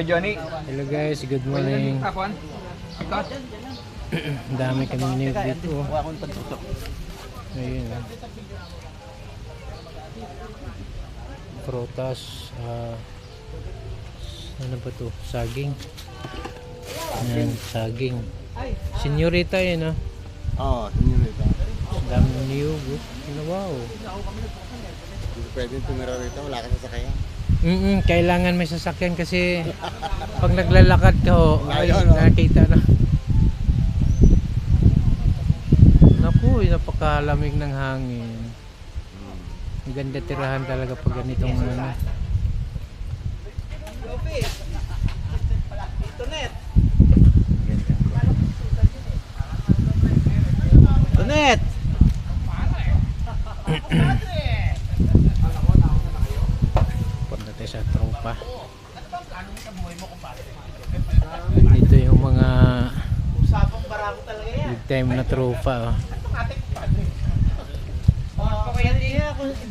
Kuya Johnny. Hello guys, good morning. Dami kaming niyog dito. Ayun. Prutas, ano ba to? Saging. Ayan, saging. Senyorita yun, no? Oo, senyorita. Ang dami ng niyog. Ano, wow. Hindi pwede tumira rito, wala ka sasakyan. Kailangan may sasakyan kasi pag naglalakad ka ay Ayun, nakita na. Naku, napakalamig ng hangin. Ang ganda tirahan talaga pag ganitong ano. Tunet! Punta tayo sa tropa. Dito yung mga big time na tropa.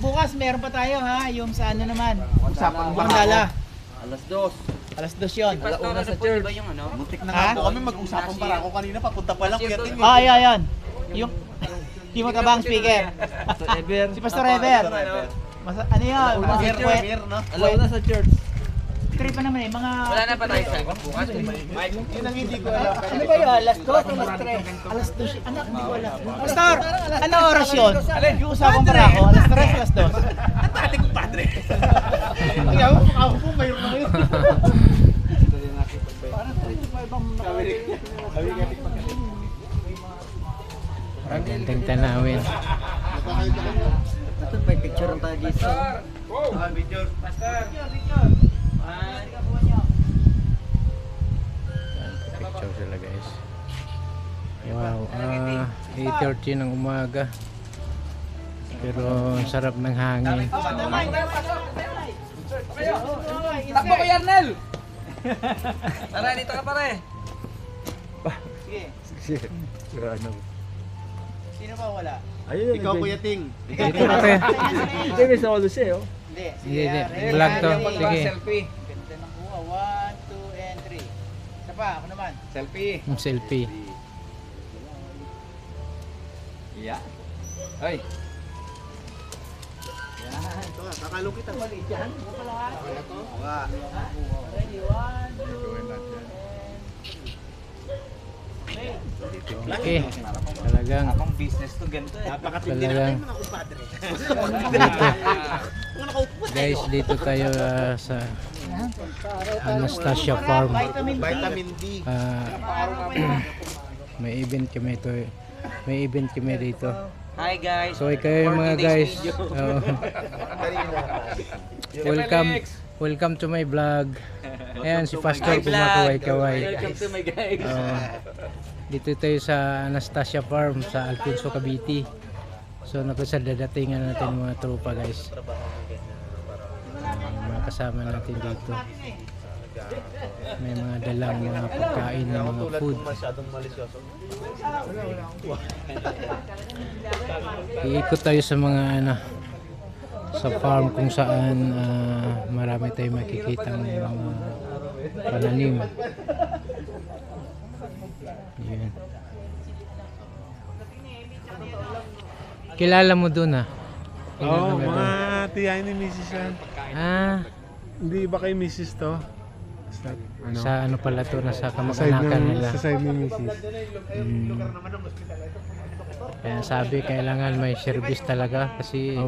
Bukas meron pa tayo ha, yung sa ano naman. Usapang Bundala. Alas 2. Alas 2 yun. Alauna sa church. Muntik na Ha? nga po kami mag-usapang para ako kanina papunta pa lang kuya Ting. Ah, ayan. Yung matabang speaker. Si Pastor Ever. Ano yun? Alauna sa church. Trip pa naman eh, mga... Wala na pa tayo sa bukas. Yun ang hindi ko alam. Ano ba yun? Alas 2 o alas 3? Alas 2. Anak, hindi ko alam. Pastor, ano oras yun? Yung usapan para ako, alas 3 alas 2. Ang dati kong padre. Kaya ako po, mayroon na yun. Magandang tanawin. Ito may picture ang tayo dito. Picture sila guys. Wow, 8:30 ng umaga. Pero ang sarap ng hangin. Takbo ko Yarnel! Tara, dito ka pare. Sige. Sino pa wala? Ikaw kuya Ting. Dito na tayo. Hindi, may solo siya oh. Hindi. Hindi. Vlog to. Sige. Selfie. Ganda ng kuha. 1, 2, and 3. Isa pa, ako naman. Selfie. Yung selfie. Yeah. Ay. Ito nga, kakalong kita mali dyan. Ready, 1, 2, Okay. Talagang Akong business to ganito eh. Napakatindi Talagang- natin mga kumpadre. dito. Mga nakaupo. Guys, dito tayo sa Anastasia Farm. Vitamin D. May event kami ito. May event kami dito. Hi guys. So kayo mga guys. Welcome to my vlog. Ayan si Pastor kumakaway-kaway. Welcome to my guys. Dito tayo sa Anastasia Farm sa Alfonso, Cavite. So dadatingan natin mga tropa guys. Mga kasama natin dito. May mga dalang mga pagkain, mga food. Iikot tayo sa mga sa farm kung saan marami tayong makikita ng mga pananim. Yan. Kilala mo doon Oo, mga tiyahin ni Mrs. yan. Hindi ba kay Mrs. to? Sa ano pala to, nasa Side kamag-anakan nila. sa side ni Mrs. Kaya sabi, kailangan may service talaga kasi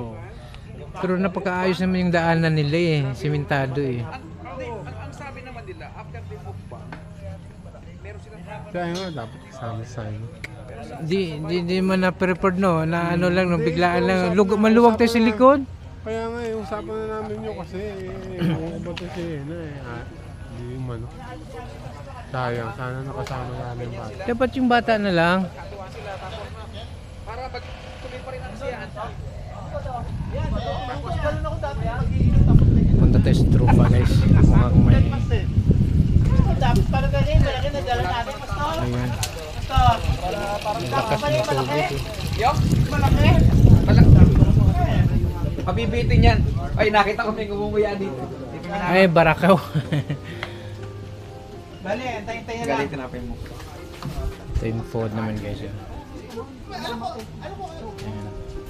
pero napakaayos naman yung daanan nila eh, simentado eh. Kaya nga, dapat kasama sa inyo. Di man na prepared no, na ano lang, no, biglaan lang. Maluwag tayo sa likod. Kaya nga, usapan na namin yun kasi kung ba ito si Hena hindi yung ano. Sayang, sana nakasama namin yung bata. Dapat yung bata na lang. Punta tayo sa trupa guys. Mukhang may... Dapat pala ganyan, malaki na dala natin. Pastor, Ayan. Pastor. Lakas ng tubig eh. Yo, Malaki. Pabibitin yan. Ay, nakita ko may gumuguya dito. Ay, barakaw. Bale, antayin-tayin na lang. Galing tinapay mo. Ito yung food naman guys. Yun.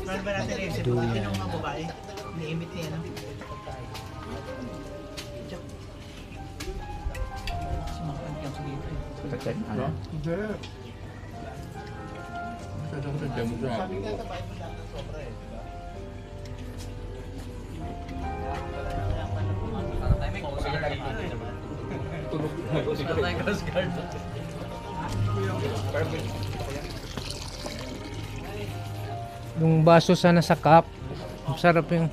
Paano ba natin i-exit? Duyan. Pati ng mga babae. Ni-imit niya, no? Ano? Yung baso sana sa cup. Masarap yung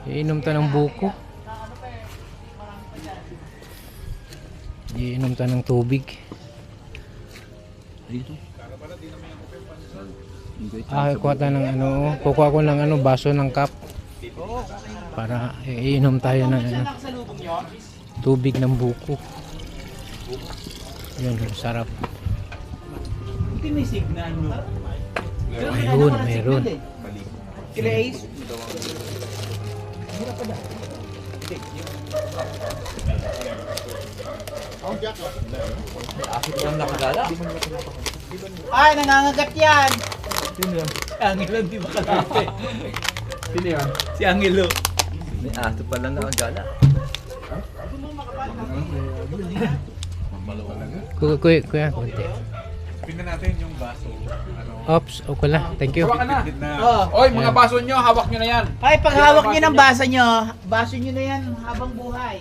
iinom ta ng buko. Iinom ta ng tubig. Kuha ta ng ano, kukuha ko ng ano, baso ng cup. Para iinom tayo ng ano, tubig ng buko. Yun, sarap. Hindi may signal, no? Meron. Kila Ace? Akit lang nakagala. Ay, nangangagat yan! Angelo, di ba kalapit? Sino yan? Si Angelo. May ato pala nakagala. Kuya, konti. Tingnan natin yung baso. Ops, okay lang. Thank you. Hawakan na. Oh. Oy, mga baso nyo, hawak nyo na yan. Ay, pag hawak nyo ng baso nyo na yan habang buhay.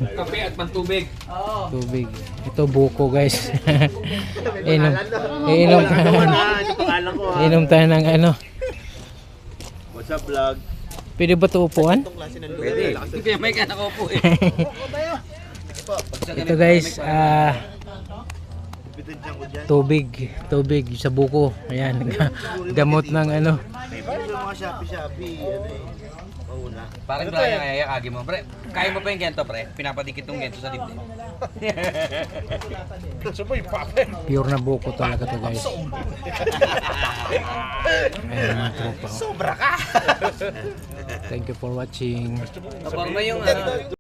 Kape at pantubig. Oo. Tubig. Ito buko guys. inom inom tayo ng ano. What's up, vlog? Pwede ba ito upuan? Pwede. Kaya may ka nakaupo eh. Ito guys, tubig sa buko. Ayan, gamot ng ano. Mga Shopee, ano eh. Pauna. Parang Brian kaya agi mo, pre. Kaya mo pa yung gento, pre. Pinapadikit yung gento sa dibdib. Pure na buko talaga to guys. Ayan mga tropa. Sobra ka! Thank you for watching. Kapag na yung ano.